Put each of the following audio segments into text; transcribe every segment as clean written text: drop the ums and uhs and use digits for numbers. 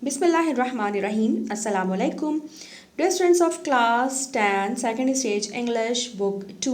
Bismillahirrahmanirrahim. Assalamu alaikum. Dear students of class 10 second stage English book 2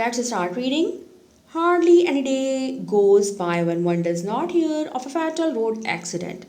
Let's start reading. Hardly any day goes by when one does not hear of a fatal road accident.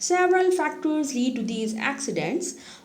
Several factors lead to these accidents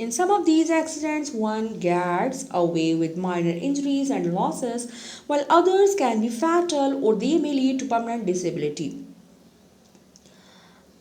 In some of these accidents one gets away with minor injuries and losses while others can be fatal or they may lead to permanent disability.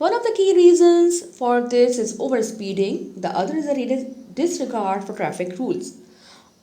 One of the key reasons for this is overspeeding. The other is a disregard for traffic rules.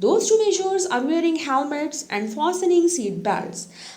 Those two measures are wearing helmets and fastening seat belts.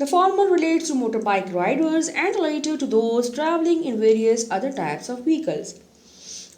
The former relates to motorbike riders and later to those traveling in various other types of vehicles.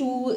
to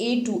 A to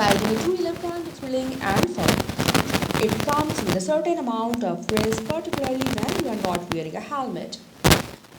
riding a two-wheeler can be thrilling and fun. It comes with a certain amount of risk, particularly when you are not wearing a helmet.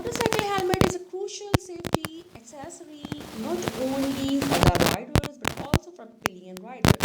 Motorcycle helmet is a crucial safety accessory not only for the riders but also for pillion riders.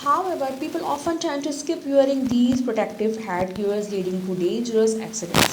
However, people often tend to skip wearing these protective headgears, leading to dangerous accidents.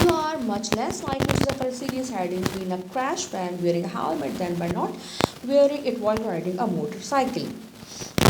You are much less likely to suffer a serious head injury in a crash when wearing a helmet than by not wearing it while riding a motorcycle.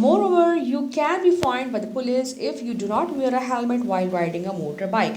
Moreover, you can be fined by the police if you do not wear a helmet while riding a motorbike.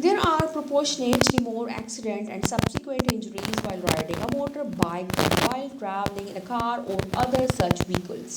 There are proportionately more accidents and subsequent injuries while riding a motorbike than while traveling in a car or other such vehicles.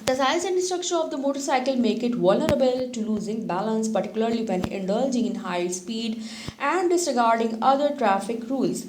The size and structure of the motorcycle make it vulnerable to losing balance, particularly when indulging in high speed and disregarding other traffic rules.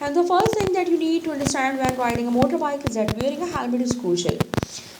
And the first thing that you need to understand when riding a motorbike is that wearing a helmet is crucial.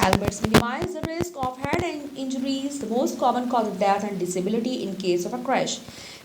Helmets minimize the risk of head injuries, the most common cause of death and disability in case of a crash.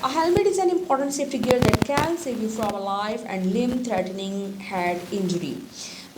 A helmet is an important safety gear that can save you from a life and limb threatening head injury.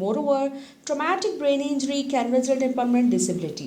Moreover, traumatic brain injury can result in permanent disability.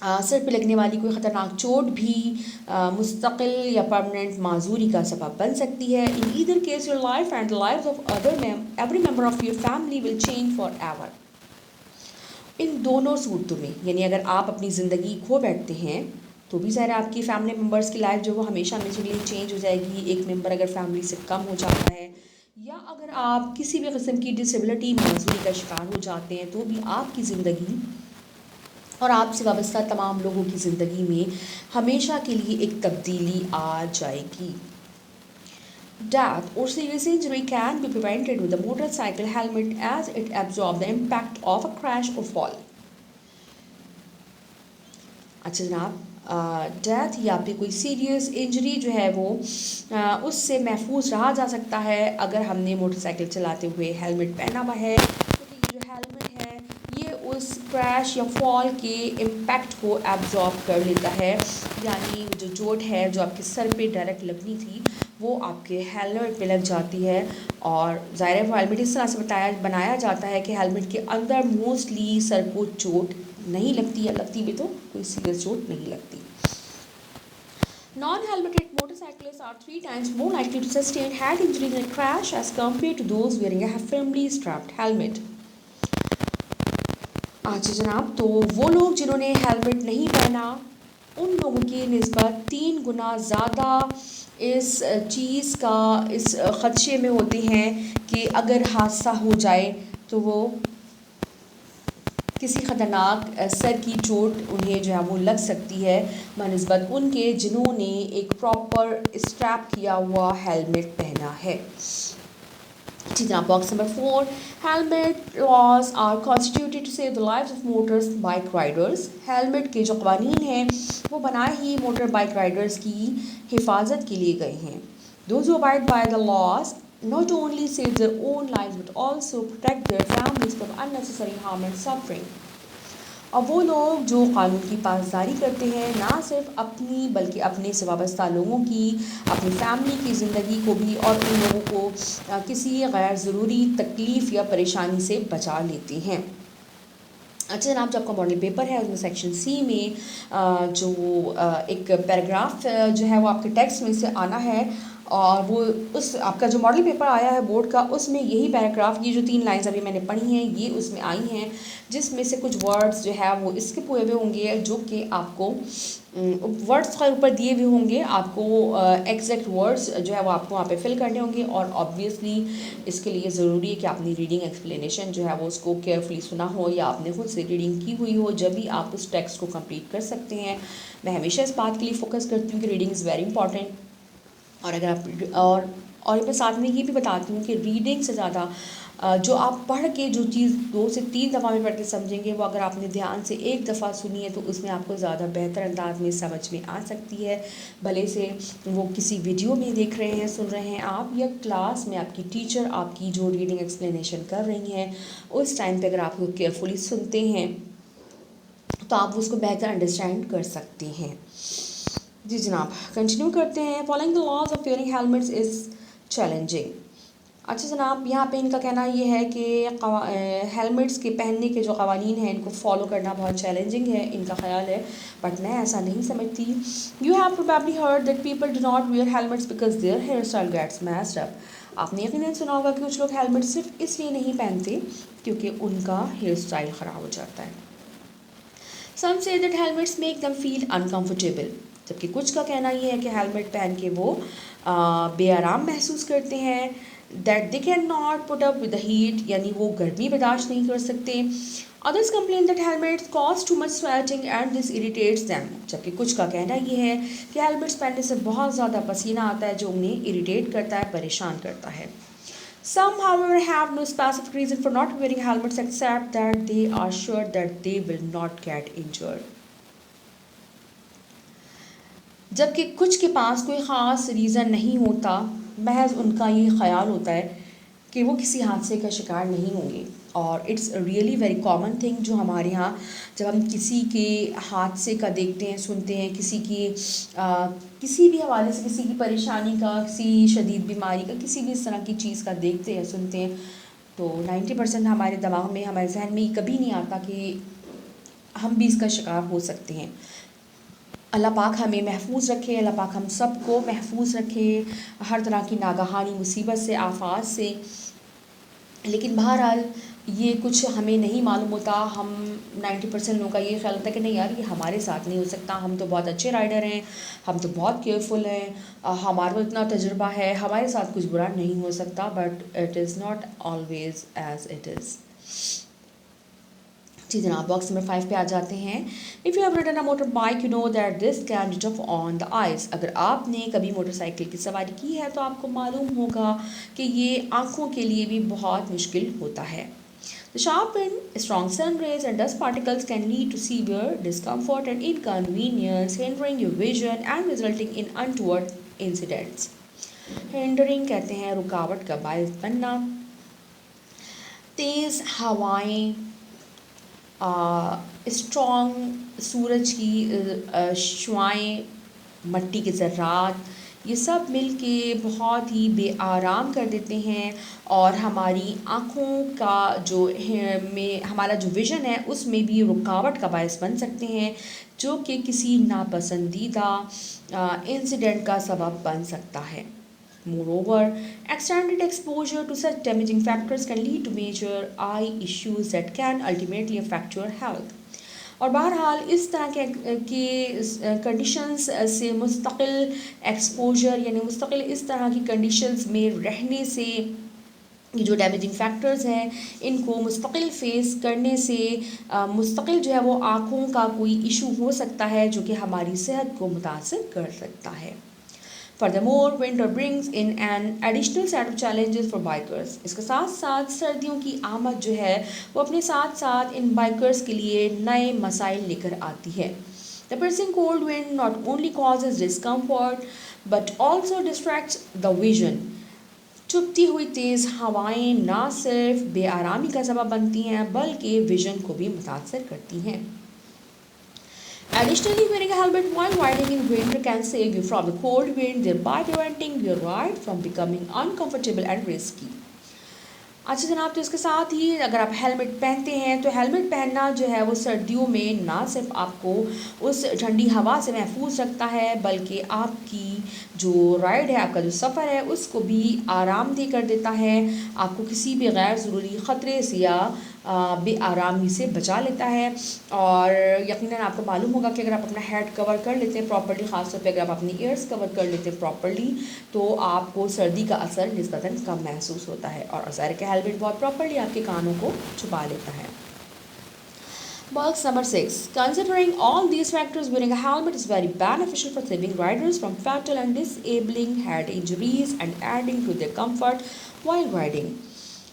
سر پہ لگنے والی کوئی خطرناک چوٹ بھی مستقل یا permanent معذوری کا سبب بن سکتی ہے. In either case your life and life of every member of your family will change forever ایور. ان دونوں صورتوں میں یعنی اگر آپ اپنی زندگی کھو بیٹھتے ہیں تو بھی ظاہر آپ کی فیملی ممبرس کی لائف جو وہ ہمیشہ ہمیشہ کے لیے چینج ہو جائے گی. ایک ممبر اگر فیملی سے کم ہو جاتا ہے یا اگر آپ کسی بھی قسم کی ڈسیبلٹی معذوری کا شکار ہو جاتے ہیں تو بھی آپ کی زندگی اور آپ سے وابستہ تمام لوگوں کی زندگی میں ہمیشہ کے لیے ایک تبدیلی آ جائے گی. Death or serious injury can be prevented with a motorcycle helmet as it absorbs the impact of a crash or fall. اچھا جناب ڈیتھ یا پھر کوئی سیریس انجری جو ہے وہ اس سے محفوظ رہا جا سکتا ہے اگر ہم نے موٹر سائیکل چلاتے ہوئے ہیلمٹ پہنا ہوا ہے. کیونکہ یہ جو ہیلمٹ ہے یہ اس کریش یا فال کے امپیکٹ کو ایبزارب کر لیتا ہے. یعنی جو چوٹ ہے جو آپ کے سر پہ ڈائریکٹ لگنی تھی وہ آپ کے ہیلمٹ پہ لگ جاتی ہے. اور ظاہر وہ ہیلمٹ اس طرح سے بنایا جاتا ہے کہ ہیلمٹ کے اندر موسٹلی سر کو چوٹ نہیں لگتی یا لگتی بھی تو کوئی سیریس چوٹ نہیں لگتی. Non-helmeted motorcyclists are 3 times more likely to sustain head injuries in a crash as compared to those wearing a firmly strapped helmet. اچھا جناب تو وہ لوگ جنہوں نے ہیلمٹ نہیں پہنا ان لوگوں کی نسبت 3 گنا زیادہ اس چیز کا اس خدشے میں ہوتے ہیں کہ اگر حادثہ ہو جائے تو وہ کسی خطرناک سر کی چوٹ انہیں جو ہے وہ لگ سکتی ہے بنسبت ان کے جنہوں نے ایک پراپر اسٹریپ کیا ہوا ہیلمٹ پہنا ہے. ٹھیک ہے. Box number 4 helmet laws are constituted to save the life of motors bike riders. Helmet کے جو قوانین ہیں وہ بنائے ہی موٹر بائک رائڈرز کی حفاظت کے لیے گئے ہیں. Those who abide by the laws not only save their own lives but also protect their families from unnecessary harm and suffering. اب وہ لوگ جو قانون کی پاسداری کرتے ہیں نہ صرف اپنی بلکہ اپنے سے وابستہ لوگوں کی اپنی فیملی کی زندگی کو بھی اور ان لوگوں کو کسی غیر ضروری تکلیف یا پریشانی سے بچا لیتے ہیں. اچھا جناب جو آپ کا ماڈل پیپر ہے اس میں سیکشن سی میں جو ایک پیراگراف جو ہے وہ آپ کے ٹیکسٹ میں سے آنا ہے اور وہ اس آپ کا جو ماڈل پیپر آیا ہے بورڈ کا اس میں یہی پیراگراف یہ جو 3 لائنز ابھی میں نے پڑھی ہیں یہ اس میں آئی ہیں جس میں سے کچھ ورڈز جو ہے وہ اسکپ ہوئے ہوں گے جو کہ آپ کو ورڈز کے اوپر دیے ہوئے ہوں گے. آپ کو ایگزیکٹ ورڈز جو ہے وہ آپ کو وہاں پہ فل کرنے ہوں گے اور آبویسلی اس کے لیے ضروری ہے کہ آپ نے ریڈنگ ایکسپلینیشن جو ہے وہ اس کو کیئرفلی سنا ہو یا آپ نے خود سے ریڈنگ کی ہوئی ہو جب بھی آپ اس ٹیکسٹ کو کمپلیٹ کر سکتے ہیں. میں ہمیشہ اس بات کے لیے فوکس کرتی ہوں کہ ریڈنگ از ویری امپورٹنٹ. اور اگر آپ اور میں ساتھ میں یہ بھی بتاتی ہوں کہ ریڈنگ سے زیادہ جو آپ پڑھ کے جو چیز 2 سے 3 دفعہ میں پڑھ کے سمجھیں گے وہ اگر آپ نے دھیان سے ایک دفعہ سنی ہے تو اس میں آپ کو زیادہ بہتر انداز میں سمجھ میں آ سکتی ہے. بھلے سے وہ کسی ویڈیو میں دیکھ رہے ہیں سن رہے ہیں آپ یا کلاس میں آپ کی ٹیچر آپ کی جو ریڈنگ ایکسپلینیشن کر رہی ہیں اس ٹائم پہ اگر آپ کو کیئرفلی سنتے ہیں تو آپ اس کو بہتر انڈرسٹینڈ کر سکتے ہیں. جی جناب کنٹینیو کرتے ہیں. Following the laws of wearing helmets is challenging. اچھا جناب یہاں پہ ان کا کہنا یہ ہے کہ ہیلمٹس کے پہننے کے جو قوانین ہیں ان کو فالو کرنا بہت چیلنجنگ ہے ان کا خیال ہے بٹ میں ایسا نہیں سمجھتی. You have probably heard that people do not wear helmets because their hair style gets messed up. آپ نے یقیناً سنا ہوگا کہ کچھ لوگ ہیلمٹ صرف اس لیے نہیں پہنتے کیونکہ ان کا ہیئر اسٹائل خراب ہو جاتا ہے. Some say that helmets make them feel uncomfortable. جبکہ کچھ کا کہنا یہ ہے کہ ہیلمٹ پہن کے وہ بے آرام محسوس کرتے ہیں. That they cannot put up with the heat یعنی وہ گرمی برداشت نہیں کر سکتے. Others complain that helmets cause too much sweating and this irritates them. جبکہ کچھ کا کہنا یہ ہے کہ ہیلمٹس پہننے سے بہت زیادہ پسینہ آتا ہے جو انہیں اریٹیٹ کرتا ہے پریشان کرتا ہے. Some, however, have no specific reason for not wearing helmets except that they are sure that they will not get injured. جبکہ کچھ کے پاس کوئی خاص ریزن نہیں ہوتا محض ان کا یہ خیال ہوتا ہے کہ وہ کسی حادثے کا شکار نہیں ہوں گے. اور it's really very common thing جو ہمارے یہاں جب ہم کسی کے حادثے کا دیکھتے ہیں سنتے ہیں کسی کی کسی بھی حوالے سے کسی کی پریشانی کا کسی شدید بیماری کا کسی بھی اس طرح کی چیز کا دیکھتے ہیں سنتے ہیں تو 90% ہمارے دماغ میں ہمارے ذہن میں کبھی نہیں آتا کہ ہم بھی اس کا شکار ہو سکتے ہیں۔ اللہ پاک ہمیں محفوظ رکھے، اللہ پاک ہم سب کو محفوظ رکھے ہر طرح کی ناگہانی مصیبت سے، آفات سے۔ لیکن بہرحال یہ کچھ ہمیں نہیں معلوم ہوتا، ہم 90% لوگوں کا یہ خیال ہوتا ہے کہ نہیں یار یہ ہمارے ساتھ نہیں ہو سکتا، ہم تو بہت اچھے رائڈر ہیں، ہم تو بہت کیئرفل ہیں، ہمارا تو اتنا تجربہ ہے، ہمارے ساتھ کچھ برا نہیں ہو سکتا، but it is not always as it is. جی جناب، باکس نمبر 5 پہ آ جاتے ہیں۔ If you have ridden a motorbike you know that this can tough on the ice. اگر آپ نے کبھی موٹر سائیکل کی سواری کی ہے تو آپ کو معلوم ہوگا کہ یہ آنکھوں کے لیے بھی بہت مشکل ہوتا ہے۔ The sharp wind, strong sun rays and dust particles can lead to severe discomfort and inconvenience, hindering your vision and resulting in untoward incidents. Hindering کہتے ہیں رکاوٹ کا باعث بننا۔ تیز ہوائیں، اسٹرانگ سورج کی شعاعیں، مٹی کے ذرات، یہ سب مل کے بہت ہی بے آرام کر دیتے ہیں اور ہماری آنکھوں کا ہمارا جو ویژن ہے اس میں بھی رکاوٹ کا باعث بن سکتے ہیں، جو کہ کسی ناپسندیدہ انسیڈنٹ کا سبب بن سکتا ہے۔ Moreover, extended exposure to such damaging factors can lead to major eye issues that can ultimately affect your health. اور بہرحال اس طرح کے کنڈیشنز سے مستقل ایکسپوجر، یعنی مستقل اس طرح کی کنڈیشنز میں رہنے سے جو ڈیمیجنگ فیکٹرز ہیں ان کو مستقل فیس کرنے سے مستقل جو ہے وہ آنکھوں کا کوئی ایشو ہو سکتا ہے جو کہ ہماری صحت کو متاثر کر سکتا ہے۔ Furthermore, winter brings in an additional set of challenges for bikers. اس کے ساتھ ساتھ سردیوں کی آمد جو ہے وہ اپنے ساتھ ساتھ ان بائکرز کے لیے نئے مسائل لے کر آتی ہے۔ The piercing cold wind not only causes discomfort but also distracts the vision. چبھتی ہوئی تیز ہوائیں نہ صرف بے آرامی کا سبب بنتی ہیں بلکہ ویژن کو بھی متاثر کرتی ہیں۔ Additionally, wearing a helmet while riding in winter can save you from the cold wind, thereby preventing your ride from becoming uncomfortable and risky. اچھا جناب، تو اس کے ساتھ ہی اگر آپ ہیلمٹ پہنتے ہیں تو ہیلمٹ پہننا جو ہے وہ سردیوں میں نہ صرف آپ کو اس ٹھنڈی ہوا سے محفوظ رکھتا ہے بلکہ آپ کی جو رائڈ ہے، آپ کا جو سفر ہے اس کو بھی آرام دہ کر دیتا ہے، آپ کو کسی بھی غیر ضروری خطرے سے یا بے آرامی سے بچا لیتا ہے۔ اور یقیناً آپ کو معلوم ہوگا کہ اگر آپ اپنا ہیڈ کور کر لیتے ہیں پراپرلی، خاص طور پہ اگر آپ اپنی ایئرس کور کر لیتے ہیں پراپرلی تو آپ کو سردی کا اثر نسبتاً کم محسوس ہوتا ہے، اور ظاہر کہ ہیلمٹ بہت پراپرلی آپ کے کانوں کو چھپا لیتا ہے۔ Box number 6. Considering all these factors, wearing a helmet is very beneficial for saving riders from fatal and disabling head injuries and adding to their comfort while riding.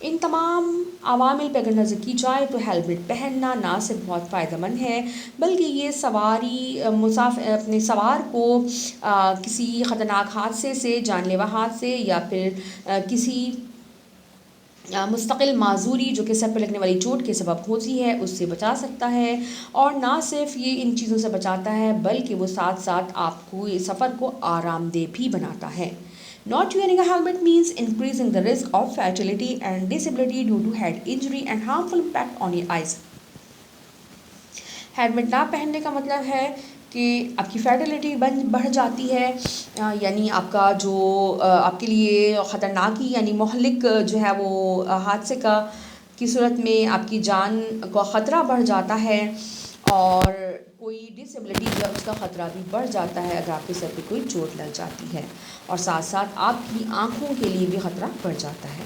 ان تمام عوامل پہ اگر نظر کی جائے تو ہیلمٹ پہننا نہ صرف بہت فائدہ مند ہے بلکہ یہ اپنے سوار کو کسی خطرناک حادثے سے، جان لیوا حادثے یا پھر کسی مستقل معذوری جو کہ سر پہ لگنے والی چوٹ کے سبب ہوتی ہے اس سے بچا سکتا ہے، اور نہ صرف یہ ان چیزوں سے بچاتا ہے بلکہ وہ ساتھ ساتھ آپ کو یہ سفر کو آرام دہ بھی بناتا ہے۔ Not wearing a helmet means increasing the risk of fatality and disability due to head injury and harmful impact on your eyes. Helmet نہ پہننے کا مطلب ہے کہ آپ کی فیٹلٹی بڑھ جاتی ہے، یعنی آپ کا جو آپ کے لیے خطرناکی یعنی مہلک جو ہے وہ حادثے کی صورت میں آپ کی جان کا خطرہ بڑھ جاتا ہے، اور کوئی ڈسیبلٹی جو ہے اس کا خطرہ بھی بڑھ جاتا ہے اگر آپ کے سر پہ کوئی چوٹ لگ جاتی ہے، اور ساتھ ساتھ آپ کی آنکھوں کے لیے بھی خطرہ بڑھ جاتا ہے۔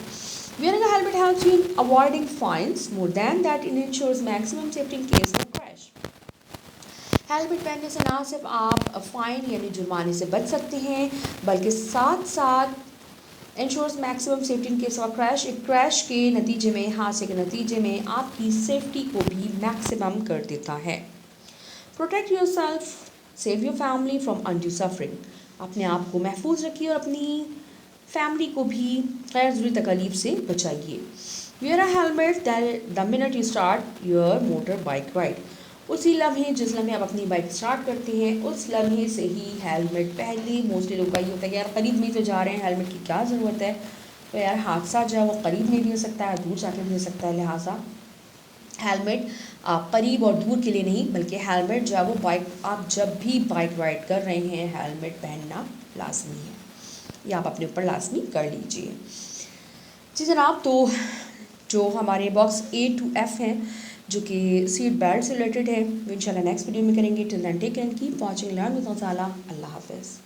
Wearing a helmet helps you in avoiding fines. More than that, it ensures maximum safety in case of crash. Helmet پہننے سے نہ صرف آپ فائن یعنی جرمانے سے بچ سکتے ہیں بلکہ ساتھ ساتھ insures maximum safety in case of crash, ایک کریش کے نتیجے میں، حادثے کے نتیجے میں آپ کی سیفٹی کو بھی میکسیمم کر دیتا ہے۔ Protect yourself, save your family from undue suffering. اپنے آپ کو محفوظ رکھیے اور اپنی فیملی کو بھی غیر ضروری تکالیف سے بچائیے. Wear a helmet the minute you start your motorbike ride. اسی لمحے جس لمحے آپ اپنی بائک اسٹارٹ کرتے ہیں اس لمحے سے ہی ہیلمٹ پہلے. موسٹلی لوگوں کا یہ ہوتا ہے کہ یار قریب میں تو جا رہے ہیں ہیلمٹ کی کیا ضرورت ہے، تو یار حادثہ جو ہے وہ قریب میں بھی ہو سکتا ہے دور جا کے بھی ہو سکتا ہے، لہٰذا ہیلمٹ آپ قریب اور دور کے لیے نہیں، بلکہ ہیلمٹ جو ہے وہ آپ جب بھی بائک رائڈ کر رہے ہیں ہیلمٹ پہننا لازمی ہے، یا آپ اپنے اوپر لازمی کر لیجئے۔ جی جناب، تو جو ہمارے باکس A to F ہیں جو کہ سیٹ بیلٹ سے ریلیٹڈ ہے، وہ انشاءاللہ نیکسٹ ویڈیو میں کریں گے۔ Till then take care and keep watching learn with Ghazala. اللہ حافظ۔